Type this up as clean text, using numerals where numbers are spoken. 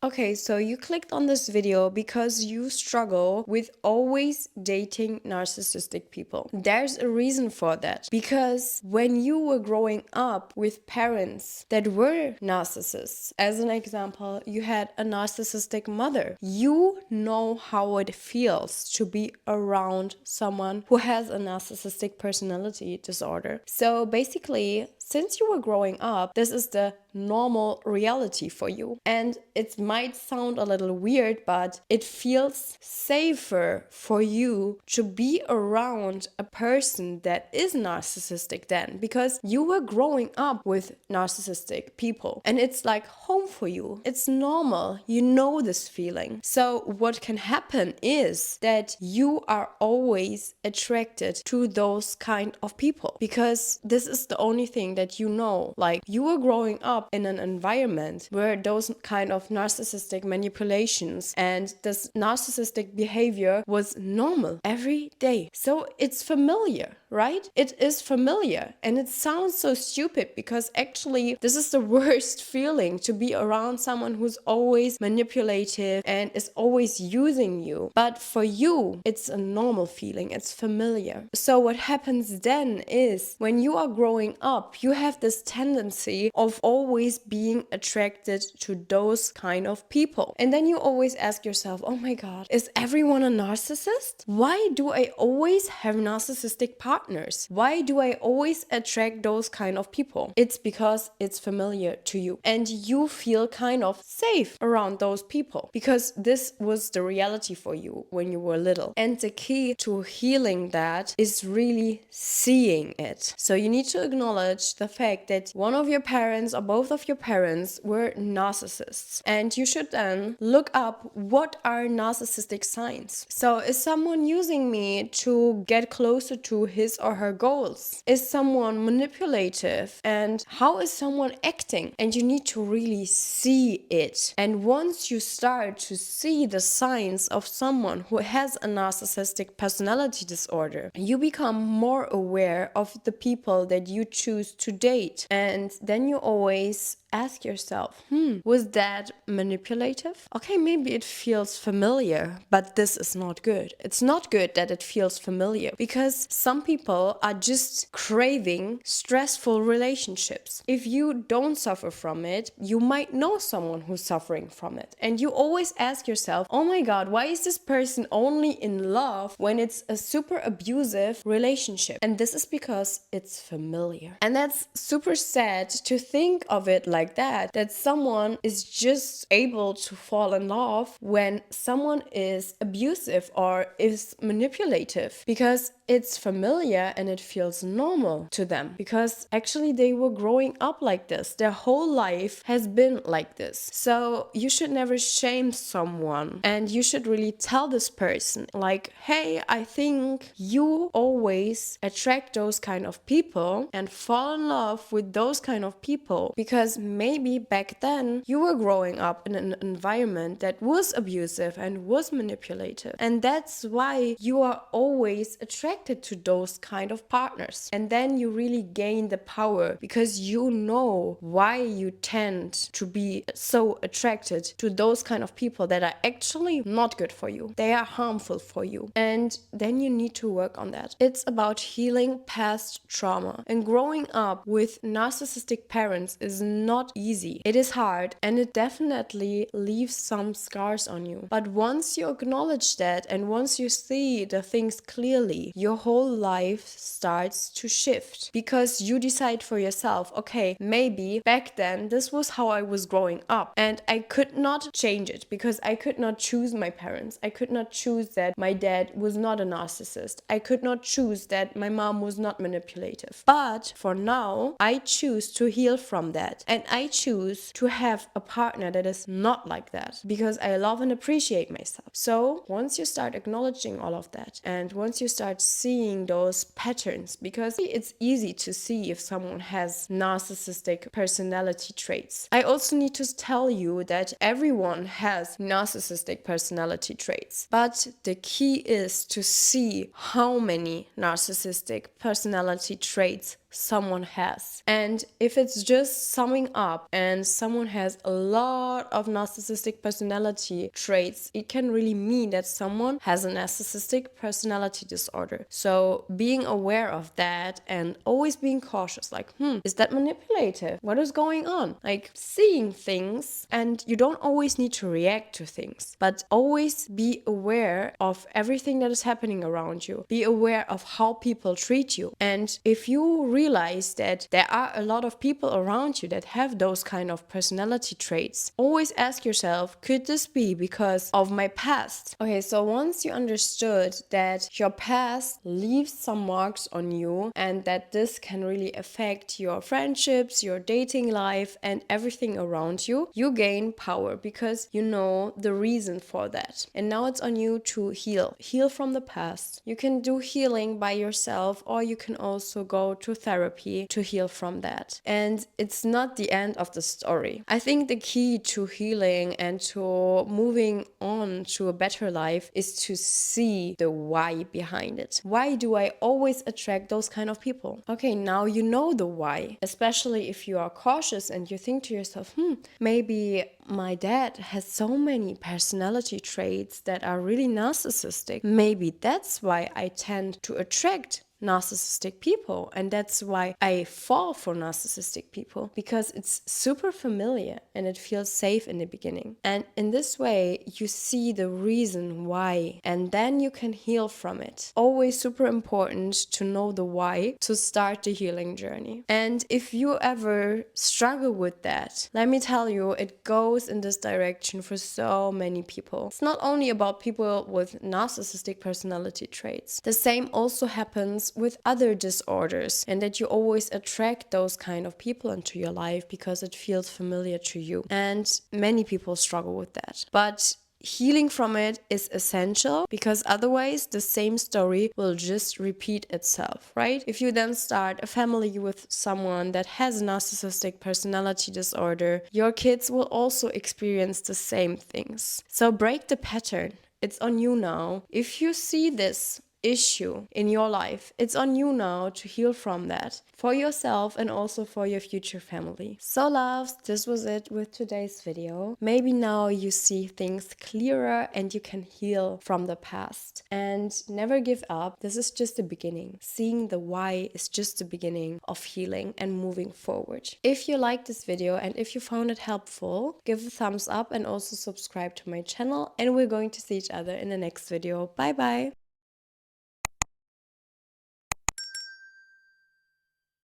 Okay, so you clicked on this video because you struggle with always dating narcissistic people. There's a reason for that. Because when you were growing up with parents that were narcissists, as an example, you had a narcissistic mother, you know how it feels to be around someone who has a narcissistic personality disorder. So basically, since you were growing up, this is the normal reality for you. And it might sound a little weird, but it feels safer for you to be around a person that is narcissistic then, because you were growing up with narcissistic people and it's like home for you. It's normal. You know this feeling. So what can happen is that you are always attracted to those kind of people because this is the only thing that you know. Like, you were growing up in an environment where those kind of narcissistic manipulations and this narcissistic behavior was normal every day. So it's familiar, right? It is familiar. And it sounds so stupid because actually this is the worst feeling, to be around someone who's always manipulative and is always using you. But for you, it's a normal feeling. It's familiar. So what happens then is when you are growing up, you have this tendency of always being attracted to those kind of people. And then you always ask yourself, oh my God, is everyone a narcissist? Why do I always have narcissistic partners? Why do I always attract those kind of people? It's because it's familiar to you and you feel kind of safe around those people because this was the reality for you when you were little. And the key to healing that is really seeing it. So you need to acknowledge the fact that one of your parents or both of your parents were narcissists. And you should then look up, what are narcissistic signs? So is someone using me to get closer to his or her goals? Is someone manipulative? And how is someone acting? And you need to really see it. And once you start to see the signs of someone who has a narcissistic personality disorder, you become more aware of the people that you choose to date. And then you always ask yourself, was that manipulative? Okay, maybe it feels familiar, but this is not good. It's not good that it feels familiar because some people are just craving stressful relationships. If you don't suffer from it, you might know someone who's suffering from it. And you always ask yourself, oh my God, why is this person only in love when it's a super abusive relationship? And this is because it's familiar. And that's super sad to think of it like that someone is just able to fall in love when someone is abusive or is manipulative, because it's familiar and it feels normal to them, because actually they were growing up like this. Their whole life has been like this. So you should never shame someone, and you should really tell this person like, hey, I think you always attract those kind of people and fall in love with those kind of people because maybe back then you were growing up in an environment that was abusive and was manipulative, and that's why you are always attracted to those kind of partners. And then you really gain the power because you know why you tend to be so attracted to those kind of people that are actually not good for you. They are harmful for you, and then you need to work on that. It's about healing past trauma, and growing up with narcissistic parents is not easy. It is hard and it definitely leaves some scars on you. But once you acknowledge that and once you see the things clearly, your whole life starts to shift because you decide for yourself, okay, maybe back then this was how I was growing up and I could not change it because I could not choose my parents. I could not choose that my dad was not a narcissist. I could not choose that my mom was not manipulative. But for now, I choose to heal from that, and I choose to have a partner that is not like that because I love and appreciate myself. So once you start acknowledging all of that, and once you start seeing those patterns, because it's easy to see if someone has narcissistic personality traits. I also need to tell you that everyone has narcissistic personality traits, but the key is to see how many narcissistic personality traits someone has. And if it's just summing up and someone has a lot of narcissistic personality traits, it can really mean that someone has a narcissistic personality disorder. So being aware of that and always being cautious, like, is that manipulative? What is going on? Like, seeing things, and you don't always need to react to things, but always be aware of everything that is happening around you. Be aware of how people treat you. And if you realize that there are a lot of people around you that have those kind of personality traits, always ask yourself, could this be because of my past? Okay, so once you understood that your past leaves some marks on you and that this can really affect your friendships, your dating life, and everything around you, you gain power because you know the reason for that. And now it's on you to heal. Heal from the past. You can do healing by yourself, or you can also go to therapy to heal from that. And it's not the end of the story. I think the key to healing and to moving on to a better life is to see the why behind it. Why do I always attract those kind of people? Okay, now you know the why, especially if you are cautious and you think to yourself, maybe my dad has so many personality traits that are really narcissistic. Maybe that's why I tend to attract narcissistic people, and that's why I fall for narcissistic people, because it's super familiar and it feels safe in the beginning. And in this way you see the reason why, and then you can heal from it. Always super important to know the why to start the healing journey. And if you ever struggle with that, let me tell you, it goes in this direction for so many people. It's not only about people with narcissistic personality traits. The same also happens with other disorders, and that you always attract those kind of people into your life because it feels familiar to you. And many people struggle with that. But healing from it is essential, because otherwise the same story will just repeat itself, right? If you then start a family with someone that has a narcissistic personality disorder, your kids will also experience the same things. So break the pattern. It's on you now. If you see this issue in your life, it's on you now to heal from that for yourself and also for your future family. So loves, this was it with today's video. Maybe now you see things clearer and you can heal from the past. And never give up. This is just the beginning. Seeing the why is just the beginning of healing and moving forward. If you liked this video and if you found it helpful, give a thumbs up and also subscribe to my channel, and we're going to see each other in the next video. Bye bye.